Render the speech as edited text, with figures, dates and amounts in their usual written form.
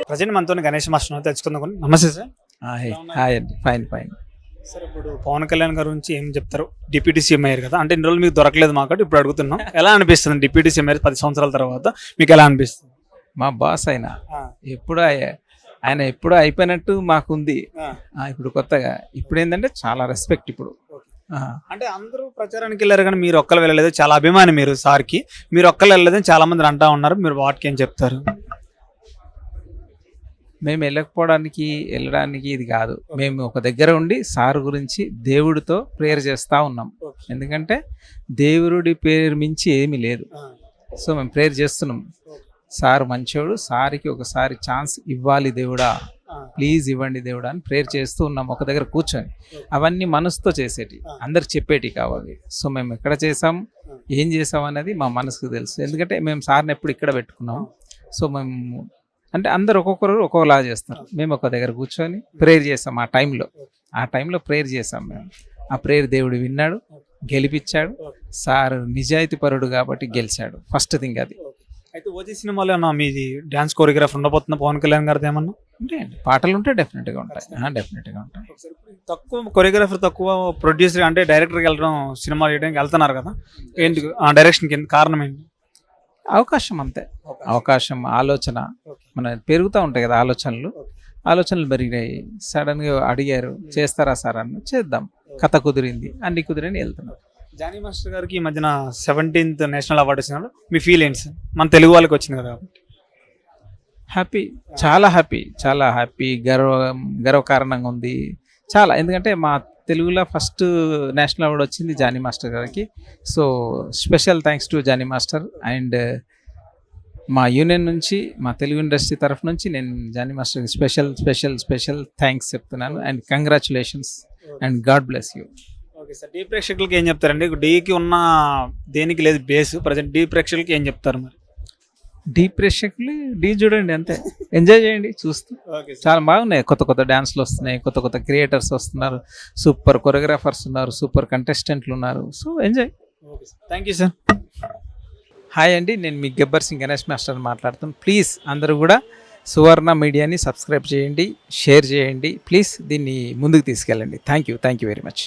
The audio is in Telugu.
ప్రజెంట్ మనతో గణేష్ మాస్టర్ తెచ్చుకుందాం. నమస్తే సార్. హాయ్ అండి, ఫైన్ ఫైన్. సార్ ఇప్పుడు పవన్ కళ్యాణ్ గారి గురించి ఏం చెప్తారు? డిప్యూటీ సీఎం అయ్యారు కదా, అంటే ఇన్ని రోజులు మీకు దొరకలేదు మాకు, ఇప్పుడు అడుగుతున్నాం. ఎలా అనిపిస్తుంది డిప్యూటీ సీఎం అయ్యారు 10 సంవత్సరాల తర్వాత మీకు ఎలా అనిపిస్తుంది? మా బాస్ ఆయన ఎప్పుడు అయిపోయినట్టు మాకుంది. ఇప్పుడు కొత్తగా ఇప్పుడు ఏంటంటే చాలా రెస్పెక్ట్ ఇప్పుడు. అంటే అందరూ ప్రచారానికి వెళ్ళారు కానీ మీరు ఒక్కరు వెళ్ళలేదు. చాలా అభిమాని మీరు సార్కి, మీరు ఒక్కరు వెళ్ళలేదని చాలా మంది అంటా ఉన్నారు. మీరు వాటికి ఏం చెప్తారు? మేము వెళ్ళడానికి ఇది కాదు. మేము ఒక దగ్గర ఉండి సార్ గురించి దేవుడితో ప్రేయర్ చేస్తూ ఉన్నాం. ఎందుకంటే దేవుడి పేరు మించి ఏమీ లేదు. సో మేము ప్రేయర్ చేస్తున్నాం. సార్ మంచోడు, సార్కి ఒకసారి ఛాన్స్ ఇవ్వాలి దేవుడా, ప్లీజ్ ఇవ్వండి దేవుడా అని ప్రేయర్ చేస్తూ ఉన్నాం ఒక దగ్గర కూర్చొని. అవన్నీ మనసుతో చేసేటి, అందరికి చెప్పేటి కావాలి. సో మేము ఎక్కడ చేసాం, ఏం చేసాం అనేది మా మనసుకు తెలుసు. ఎందుకంటే మేము సార్ని ఎప్పుడు ఇక్కడ పెట్టుకున్నాం. సో మేము అంటే అందరు ఒక్కొక్కరు ఒక్కొక్కలా చేస్తారు. మేము ఒక దగ్గర కూర్చొని ప్రేయర్ చేసాం. ఆ టైంలో ప్రేయర్ చేసాం మేము. ఆ ప్రేయర్ దేవుడు విన్నాడు, గెలిపించాడు. సార్ నిజాయితీ పరుడు కాబట్టి గెలిచాడు. ఫస్ట్ థింగ్ అది. అయితే ఓజీ సినిమాలో ఏమన్నా మీది డ్యాన్స్ కోరియోగ్రాఫర్ ఉండబోతున్నా పవన్ కళ్యాణ్ గారిది ఏమన్నా? ఉంటాయండి, పాటలు ఉంటే డెఫినెట్గా ఉంటాయి. తక్కువ కొరియోగ్రాఫర్, తక్కువ ప్రొడ్యూసర్ అంటే డైరెక్టర్కి వెళ్ళడం, సినిమా చేయడానికి వెళ్తున్నారు కదా, ఏంటి డైరెక్షన్కి కారణం ఏంటి? అవకాశం, అంతే. అవకాశం, ఆలోచన మన పెరుగుతూ ఉంటాయి కదా, ఆలోచనలు పెరిగినాయి. సడన్గా అడిగారు చేస్తారా సార్ అన్న, చేద్దాం. కథ కుదిరింది, అన్ని కుదిరని వెళ్తున్నాం. జానీ మాస్టర్ గారికి ఈ మధ్యన 17th నేషనల్ అవార్డు వచ్చినప్పుడు మీ ఫీల్ ఏంటి సార్? మన తెలుగు వాళ్ళకి వచ్చింది కదా కాబట్టి. హ్యాపీ, చాలా హ్యాపీ, గర్వకారణంగా ఉంది చాలా. ఎందుకంటే మా తెలుగులో ఫస్ట్ నేషనల్ అవార్డు వచ్చింది జానీ మాస్టర్ గారికి. So special thanks to Jani master. And మా యూనియన్ నుంచి, మా తెలుగు ఇండస్ట్రీ తరఫు నుంచి నేను జానీ మాస్టర్కి స్పెషల్ థ్యాంక్స్ చెప్తున్నాను. And congratulations and God bless you. Okay sir. డీ ప్రేక్షకులకి ఏం చెప్తారండి? డీకి ఉన్న దేనికి లేదు బేస్, ప్రజెంట్ డీ ప్రేక్షకులకి ఏం చెప్తారు మరి? డీ ప్రేక్షకులు డీ చూడండి, అంతే. ఎంజాయ్ చేయండి చూస్తూ. చాలా బాగున్నాయి, కొత్త డ్యాన్స్లు వస్తున్నాయి, కొత్త క్రియేటర్స్ వస్తున్నారు, సూపర్ కొరియోగ్రాఫర్స్ ఉన్నారు, సూపర్ కంటెస్టెంట్లు ఉన్నారు. So enjoy. Thank you sir. Hi అండి, నేను మీ గబ్బర్ సింగ్ గణేష్ మాస్టర్ మాట్లాడుతాను. ప్లీజ్ అందరూ కూడా సువర్ణ మీడియాని సబ్స్క్రైబ్ చేయండి, షేర్ చేయండి. ప్లీజ్ దీన్ని ముందుకు తీసుకెళ్ళండి. Thank you very much.